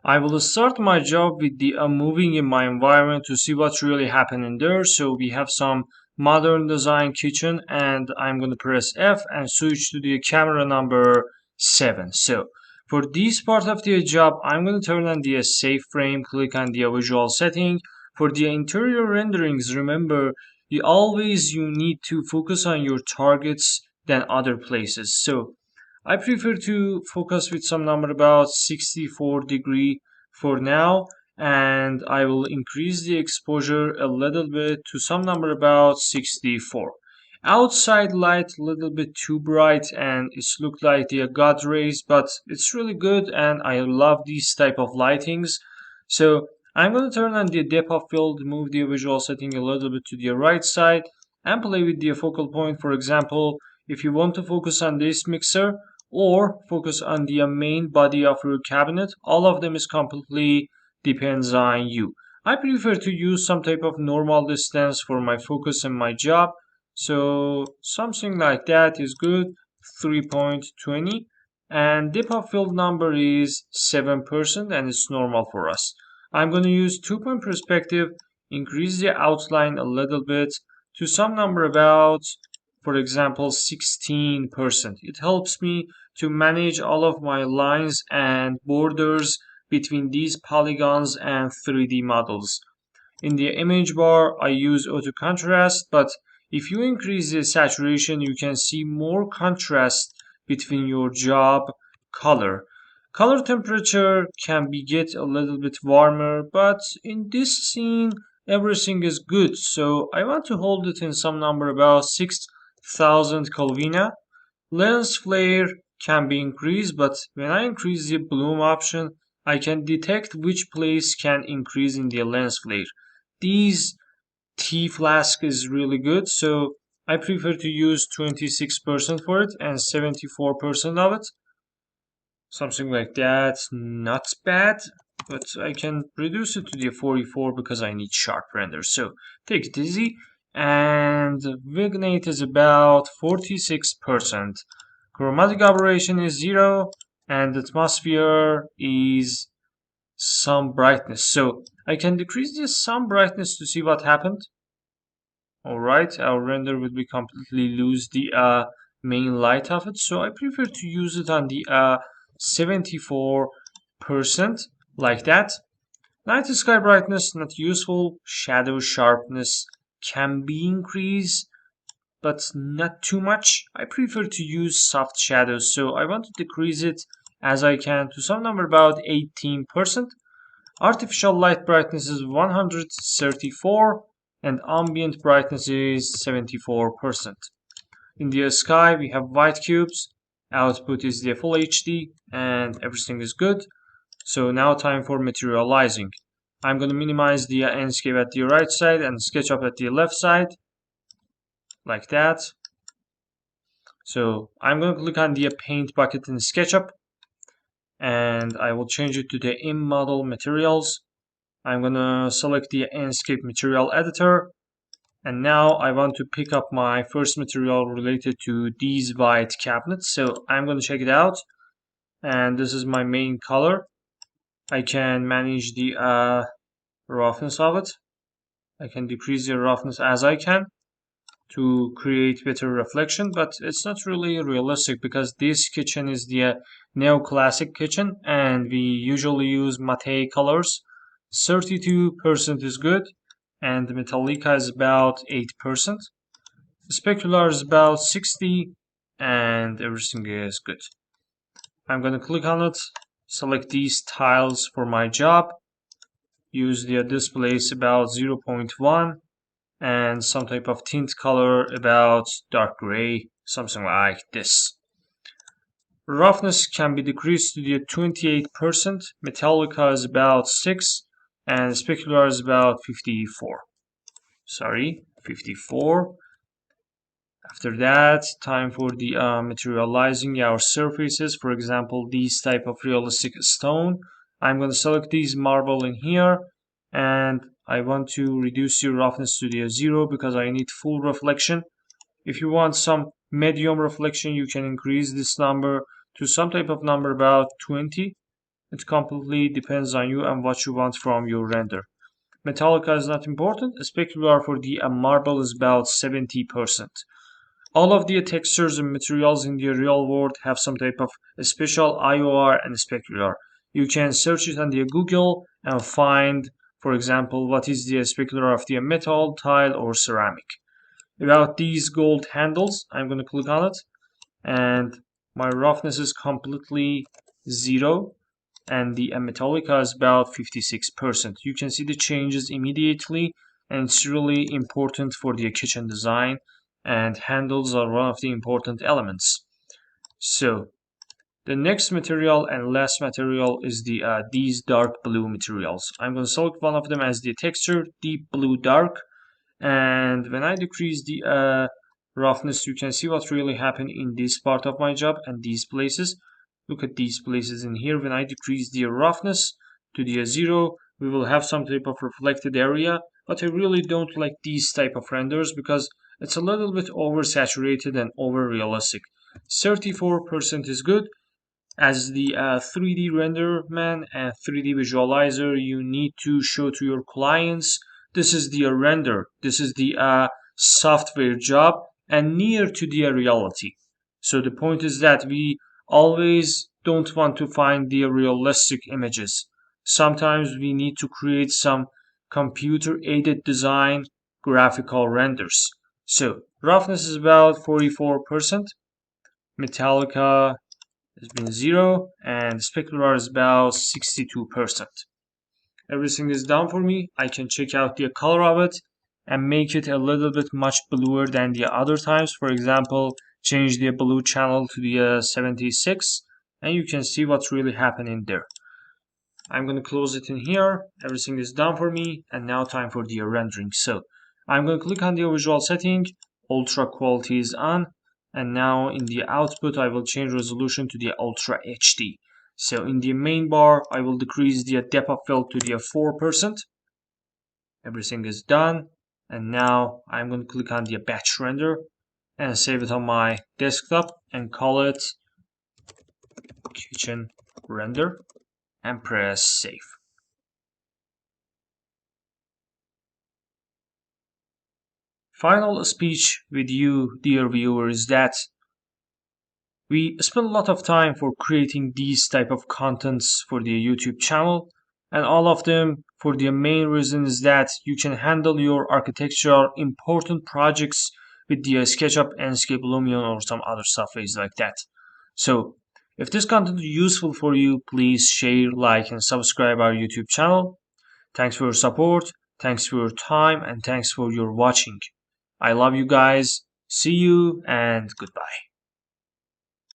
I will start my job with the moving in my environment to see what's really happening there. So we have some modern design kitchen, and I'm going to press F and switch to the camera number 7. So for this part of the job, I'm going to turn on the safe frame, click on the visual setting. For the interior renderings, remember you need to focus on your targets than other places. So I prefer to focus with some number about 64 degree for now, and I will increase the exposure a little bit to some number about 64. Outside light a little bit too bright and it's look like the God rays, but it's really good and I love these type of lightings. So I'm going to turn on the depth of field, move the visual setting a little bit to the right side and play with the focal point. For example, if you want to focus on this mixer or focus on the main body of your cabinet, all of them is completely depends on you. I prefer to use some type of normal distance for my focus and my job, so something like that is good. 3.20, and depth of field number is 7% and it's normal for us. I'm going to use 2-point perspective, increase the outline a little bit to some number about, for example, 16%. It helps me to manage all of my lines and borders between these polygons and 3D models. In the image bar, I use auto contrast, but if you increase the saturation, you can see more contrast between your job color. Color temperature can be get a little bit warmer, but in this scene, everything is good. So I want to hold it in some number about 6000 Kelvin. Lens flare can be increased, but when I increase the bloom option, I can detect which place can increase in the lens flare. These tea flask is really good, so I prefer to use 26% for it and 74% of it. Something like that, not bad, but I can reduce it to the 44 because I need sharp render. So take it easy, and vignette is about 46%. Chromatic aberration is 0, and atmosphere is some brightness. So I can decrease the some brightness to see what happened. Alright, our render will be completely lose the main light of it. So I prefer to use it on the 74% like that. Night sky brightness not useful. Shadow sharpness can be increased, but not too much. I prefer to use soft shadows, so I want to decrease it as I can to some number about 18%. Artificial light brightness is 134 and ambient brightness is 74%. In the sky we have white cubes, output is the full HD and everything is good. So now time for materializing. I'm going to minimize the ENSCAPE at the right side and SketchUp at the left side, like that. So I'm going to click on the paint bucket in SketchUp and I will change it to the in-model materials. I'm going to select the ENSCAPE material editor, and now I want to pick up my first material related to these white cabinets. So I'm going to check it out, and this is my main color. I can manage the roughness of it. I can decrease the roughness as I can to create better reflection, but it's not really realistic because this kitchen is the neoclassic kitchen and we usually use matte colors. 32% is good and Metallica is about 8%. Specular is about 60 and everything is good. I'm gonna click on it, select these tiles for my job, use the displace about 0.1 and some type of tint color about dark gray, something like this. Roughness can be decreased to the 28%, Metallica is about 6 and specular is about 54. 54. After that, time for the materializing our surfaces. For example, these type of realistic stone. I'm going to select these marble in here and I want to reduce your roughness to the 0 because I need full reflection. If you want some medium reflection, you can increase this number to some type of number about 20. It completely depends on you and what you want from your render. Metallica is not important. Specular for the marble is about 70%. All of the textures and materials in the real world have some type of special IOR and specular. You can search it on the Google and find, for example, what is the specular of the metal, tile, or ceramic. About these gold handles, I'm going to click on it, and my roughness is completely 0, and the Metallica is about 56%. You can see the changes immediately, and it's really important for the kitchen design, and handles are one of the important elements. So the next material and last material is these dark blue materials. I'm going to select one of them as the texture, deep blue dark, and when I decrease the roughness, you can see what really happened in this part of my job and these places. Look at these places in here. When I decrease the roughness to the 0, we will have some type of reflected area, but I really don't like these type of renders because it's a little bit oversaturated and over realistic. 34% is good. As the 3D render man and 3D visualizer, you need to show to your clients this is the render, this is the software job, and near to the reality. So the point is that we always don't want to find the realistic images. Sometimes we need to create some computer aided design graphical renders. So roughness is about 44%, Metallica has been 0, and specular is about 62%. Everything is done for me. I can check out the color of it and make it a little bit much bluer than the other times. For example, change the blue channel to the 76, and you can see what's really happening there. I'm going to close it in here. Everything is done for me, and now time for the rendering. So I'm going to click on the visual setting, ultra quality is on, and now in the output I will change resolution to the Ultra HD. So in the main bar I will decrease the depth of field to the 4%. Everything is done, and now I'm going to click on the batch render and save it on my desktop and call it kitchen render and press save. Final speech with you, dear viewer, is that we spend a lot of time for creating these type of contents for the YouTube channel, and all of them for the main reason is that you can handle your architectural important projects with the SketchUp, ENSCAPE, Lumion, or some other softwares like that. So if this content is useful for you, please share, like, and subscribe our YouTube channel. Thanks for your support, thanks for your time, and thanks for your watching. I love you guys. See you and goodbye.